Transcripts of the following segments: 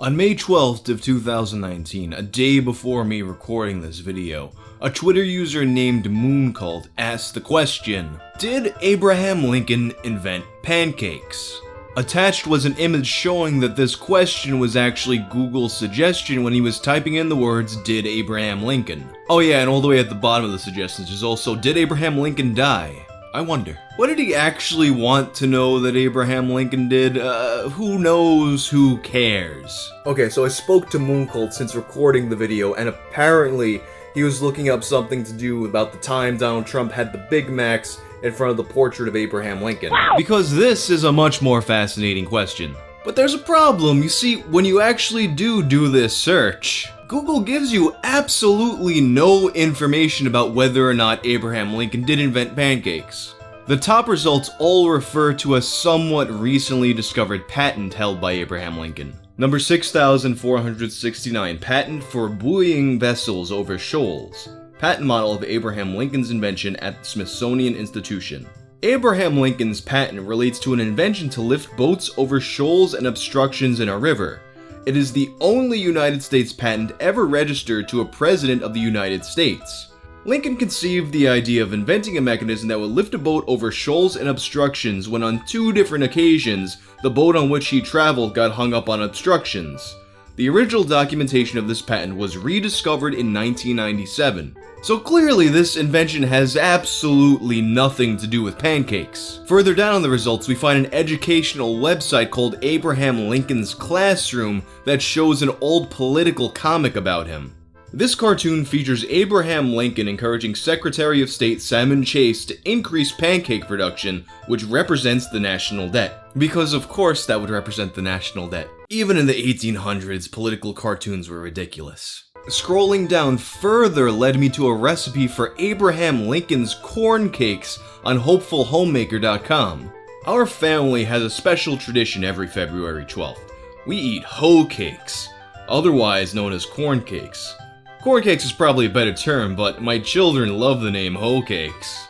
On May 12th of 2019, a day before me recording this video, a Twitter user named Mooncult asked the question, did Abraham Lincoln invent pancakes? Attached was an image showing that this question was actually Google's suggestion when he was typing in the words, did Abraham Lincoln? Oh yeah, and all the way at the bottom of the suggestions is also, did Abraham Lincoln die? I wonder. What did he actually want to know that Abraham Lincoln did? Who knows, who cares? Okay, so I spoke to Mooncult since recording the video, and apparently he was looking up something to do about the time Donald Trump had the Big Macs in front of the portrait of Abraham Lincoln. Wow. Because this is a much more fascinating question. But there's a problem. You see, when you actually do this search, Google gives you absolutely no information about whether or not Abraham Lincoln did invent pancakes. The top results all refer to a somewhat recently discovered patent held by Abraham Lincoln. Number 6469, patent for buoying vessels over shoals. Patent model of Abraham Lincoln's invention at the Smithsonian Institution. Abraham Lincoln's patent relates to an invention to lift boats over shoals and obstructions in a river. It is the only United States patent ever registered to a president of the United States. Lincoln conceived the idea of inventing a mechanism that would lift a boat over shoals and obstructions when on 2 different occasions, the boat on which he traveled got hung up on obstructions. The original documentation of this patent was rediscovered in 1997. So clearly this invention has absolutely nothing to do with pancakes. Further down in the results, we find an educational website called Abraham Lincoln's Classroom that shows an old political comic about him. This cartoon features Abraham Lincoln encouraging Secretary of State Salmon Chase to increase pancake production, which represents the national debt. Because of course that would represent the national debt. Even in the 1800s, political cartoons were ridiculous. Scrolling down further led me to a recipe for Abraham Lincoln's corn cakes on hopefulhomemaker.com. Our family has a special tradition every February 12th. We eat hoe cakes, otherwise known as corn cakes. Corn cakes is probably a better term, but my children love the name hoe cakes.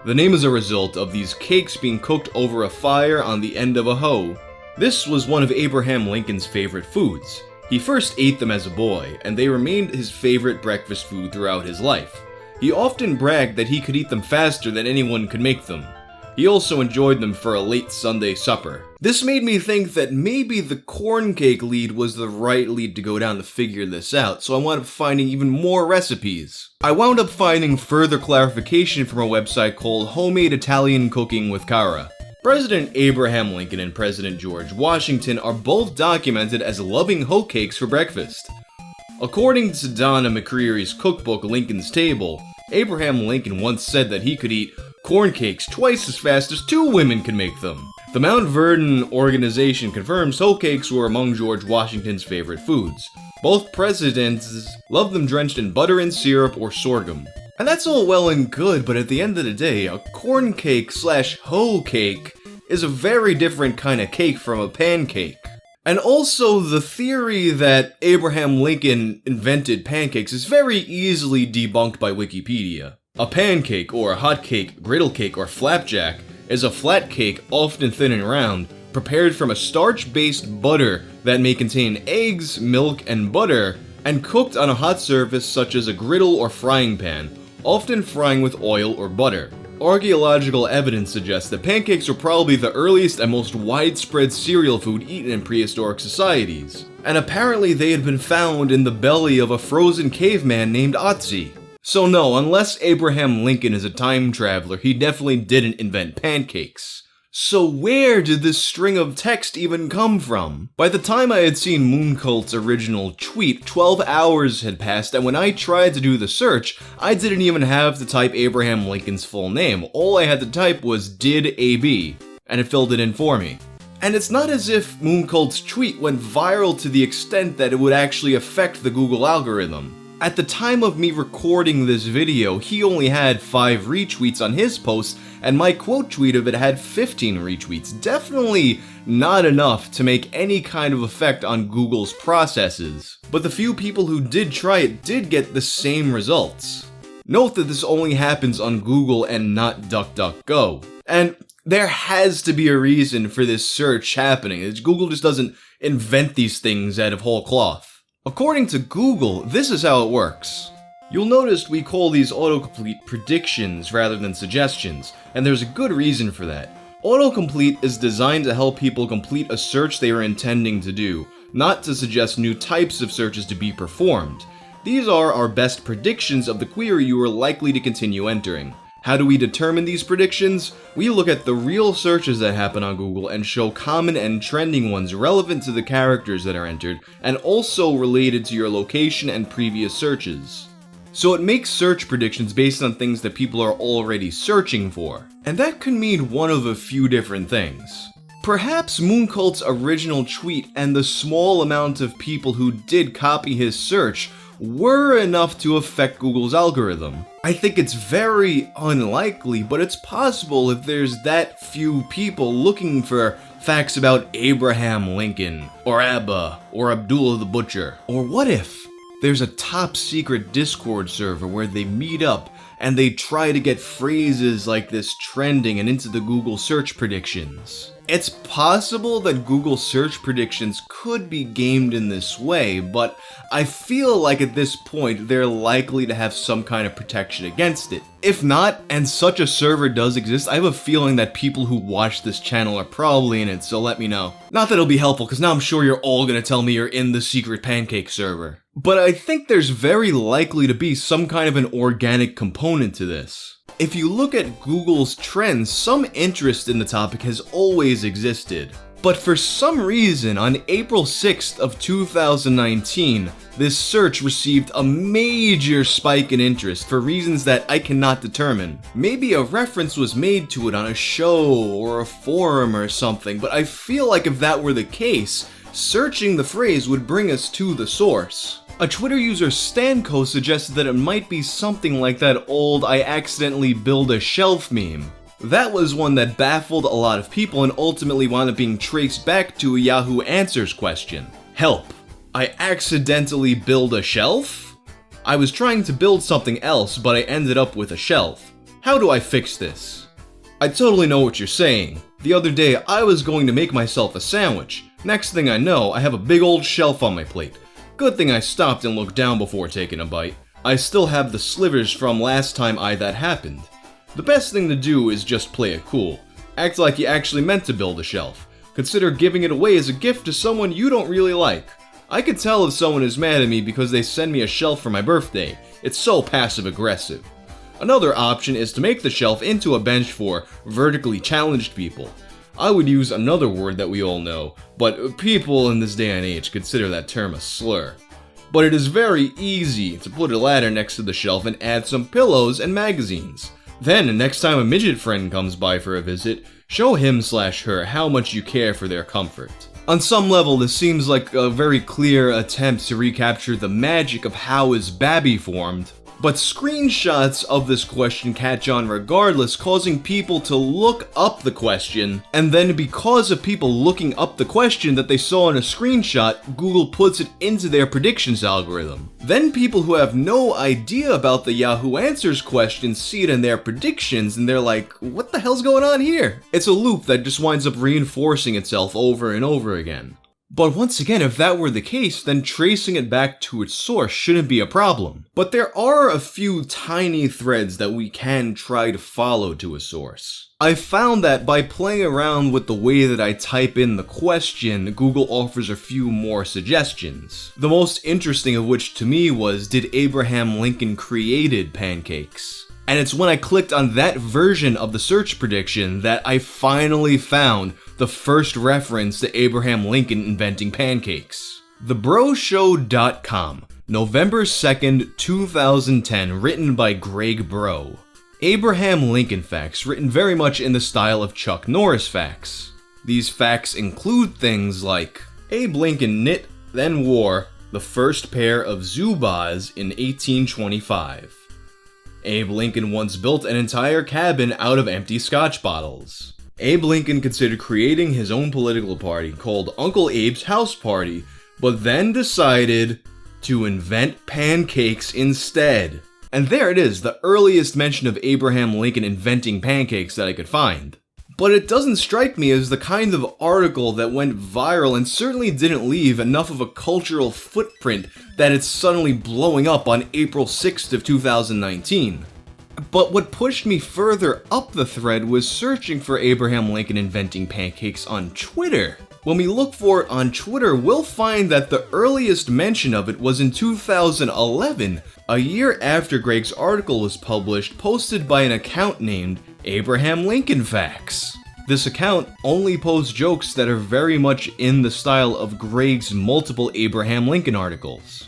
The name is a result of these cakes being cooked over a fire on the end of a hoe. This was one of Abraham Lincoln's favorite foods. He first ate them as a boy, and they remained his favorite breakfast food throughout his life. He often bragged that he could eat them faster than anyone could make them. He also enjoyed them for a late Sunday supper. This made me think that maybe the corn cake lead was the right lead to go down to figure this out, so I wound up finding even more recipes. I wound up finding further clarification from a website called Homemade Italian Cooking with Cara. President Abraham Lincoln and President George Washington are both documented as loving hoe cakes for breakfast. According to Donna McCreary's cookbook Lincoln's Table, Abraham Lincoln once said that he could eat corn cakes twice as fast as 2 women could make them. The Mount Vernon organization confirms hoe cakes were among George Washington's favorite foods. Both presidents loved them drenched in butter and syrup or sorghum. And that's all well and good, but at the end of the day, a corn cake / hoe cake is a very different kind of cake from a pancake. And also, the theory that Abraham Lincoln invented pancakes is very easily debunked by Wikipedia. A pancake, or a hot cake, griddle cake, or flapjack is a flat cake, often thin and round, prepared from a starch-based butter that may contain eggs, milk, and butter, and cooked on a hot surface such as a griddle or frying pan, often frying with oil or butter. Archaeological evidence suggests that pancakes are probably the earliest and most widespread cereal food eaten in prehistoric societies, and apparently they had been found in the belly of a frozen caveman named Otzi. So no, unless Abraham Lincoln is a time traveler, he definitely didn't invent pancakes. So where did this string of text even come from? By the time I had seen Mooncult's original tweet, 12 hours had passed, and when I tried to do the search, I didn't even have to type Abraham Lincoln's full name. All I had to type was "did AB," and it filled it in for me. And it's not as if Mooncult's tweet went viral to the extent that it would actually affect the Google algorithm. At the time of me recording this video, he only had 5 retweets on his post, and my quote tweet of it had 15 retweets. Definitely not enough to make any kind of effect on Google's processes. But the few people who did try it did get the same results. Note that this only happens on Google and not DuckDuckGo. And there has to be a reason for this search happening. Google just doesn't invent these things out of whole cloth. According to Google, this is how it works. You'll notice we call these autocomplete predictions rather than suggestions, and there's a good reason for that. Autocomplete is designed to help people complete a search they are intending to do, not to suggest new types of searches to be performed. These are our best predictions of the query you are likely to continue entering. How do we determine these predictions? We look at the real searches that happen on Google and show common and trending ones relevant to the characters that are entered, and also related to your location and previous searches. So it makes search predictions based on things that people are already searching for. And that could mean one of a few different things. Perhaps Mooncult's original tweet and the small amount of people who did copy his search were enough to affect Google's algorithm. I think it's very unlikely, but it's possible if there's that few people looking for facts about Abraham Lincoln, or Abba, or Abdullah the Butcher. Or what if there's a top secret Discord server where they meet up and they try to get phrases like this trending and into the Google search predictions? It's possible that Google search predictions could be gamed in this way, but I feel like at this point they're likely to have some kind of protection against it. If not, and such a server does exist, I have a feeling that people who watch this channel are probably in it, so let me know. Not that it'll be helpful, because now I'm sure you're all gonna tell me you're in the secret pancake server. But I think there's very likely to be some kind of an organic component to this. If you look at Google's trends, some interest in the topic has always existed. But for some reason, on April 6th of 2019, this search received a major spike in interest for reasons that I cannot determine. Maybe a reference was made to it on a show or a forum or something, but I feel like if that were the case, searching the phrase would bring us to the source. A Twitter user Stanco suggested that it might be something like that old "I accidentally build a shelf" meme. That was one that baffled a lot of people and ultimately wound up being traced back to a Yahoo Answers question. Help. I accidentally build a shelf? I was trying to build something else, but I ended up with a shelf. How do I fix this? I totally know what you're saying. The other day, I was going to make myself a sandwich. Next thing I know, I have a big old shelf on my plate. Good thing I stopped and looked down before taking a bite. I still have the slivers from last time that happened. The best thing to do is just play it cool. Act like you actually meant to build a shelf. Consider giving it away as a gift to someone you don't really like. I could tell if someone is mad at me because they send me a shelf for my birthday. It's so passive-aggressive. Another option is to make the shelf into a bench for vertically challenged people. I would use another word that we all know, but people in this day and age consider that term a slur. But it is very easy to put a ladder next to the shelf and add some pillows and magazines. Then, next time a midget friend comes by for a visit, show him/her how much you care for their comfort. On some level, this seems like a very clear attempt to recapture the magic of how is Babby formed. But screenshots of this question catch on regardless, causing people to look up the question, and then because of people looking up the question that they saw in a screenshot, Google puts it into their predictions algorithm. Then people who have no idea about the Yahoo Answers question see it in their predictions, and they're like, what the hell's going on here? It's a loop that just winds up reinforcing itself over and over again. But once again, if that were the case, then tracing it back to its source shouldn't be a problem. But there are a few tiny threads that we can try to follow to a source. I found that by playing around with the way that I type in the question, Google offers a few more suggestions. The most interesting of which to me was, did Abraham Lincoln created pancakes? And it's when I clicked on that version of the search prediction that I finally found the first reference to Abraham Lincoln inventing pancakes. TheBroShow.com, November 2nd, 2010, written by Greg Bro. Abraham Lincoln facts, written very much in the style of Chuck Norris facts. These facts include things like, Abe Lincoln knit, then wore, the first pair of Zubaz in 1825. Abe Lincoln once built an entire cabin out of empty scotch bottles. Abe Lincoln considered creating his own political party called Uncle Abe's House Party, but then decided to invent pancakes instead. And there it is, the earliest mention of Abraham Lincoln inventing pancakes that I could find. But it doesn't strike me as the kind of article that went viral and certainly didn't leave enough of a cultural footprint that it's suddenly blowing up on April 6th of 2019. But what pushed me further up the thread was searching for Abraham Lincoln Inventing Pancakes on Twitter. When we look for it on Twitter, we'll find that the earliest mention of it was in 2011, a year after Greg's article was published, posted by an account named Abraham Lincoln Facts. This account only posts jokes that are very much in the style of Greg's multiple Abraham Lincoln articles.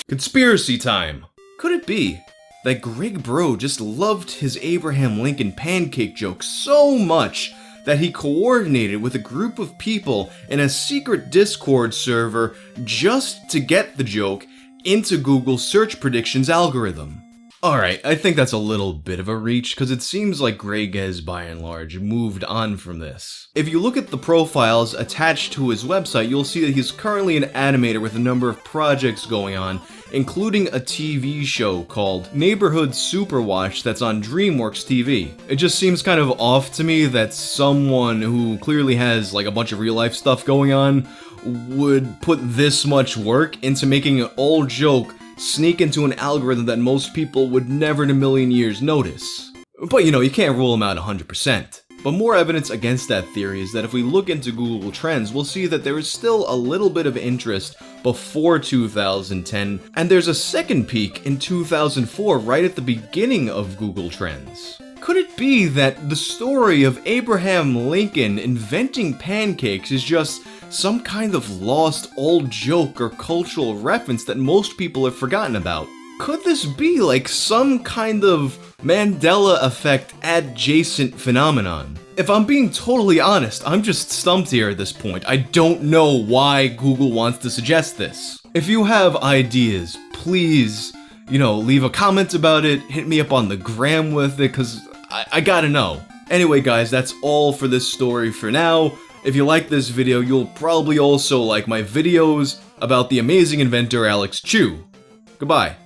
Conspiracy time! Could it be that Greg Bro just loved his Abraham Lincoln pancake jokes so much that he coordinated with a group of people in a secret Discord server just to get the joke into Google's search predictions algorithm? Alright, I think that's a little bit of a reach, because it seems like Greg has, by and large, moved on from this. If you look at the profiles attached to his website, you'll see that he's currently an animator with a number of projects going on, including a TV show called Neighborhood Superwatch that's on DreamWorks TV. It just seems kind of off to me that someone who clearly has like a bunch of real life stuff going on would put this much work into making an old joke sneak into an algorithm that most people would never in a million years notice. But you know, you can't rule him out 100%. But more evidence against that theory is that if we look into Google Trends, we'll see that there is still a little bit of interest before 2010, and there's a second peak in 2004 right at the beginning of Google Trends. Could it be that the story of Abraham Lincoln inventing pancakes is just some kind of lost old joke or cultural reference that most people have forgotten about? Could this be like some kind of Mandela effect adjacent phenomenon? If I'm being totally honest, I'm just stumped here at this point. I don't know why Google wants to suggest this. If you have ideas, please, leave a comment about it, hit me up on the gram with it, cause I gotta know. Anyway guys, that's all for this story for now. If you like this video, you'll probably also like my videos about the amazing inventor Alex Chu. Goodbye.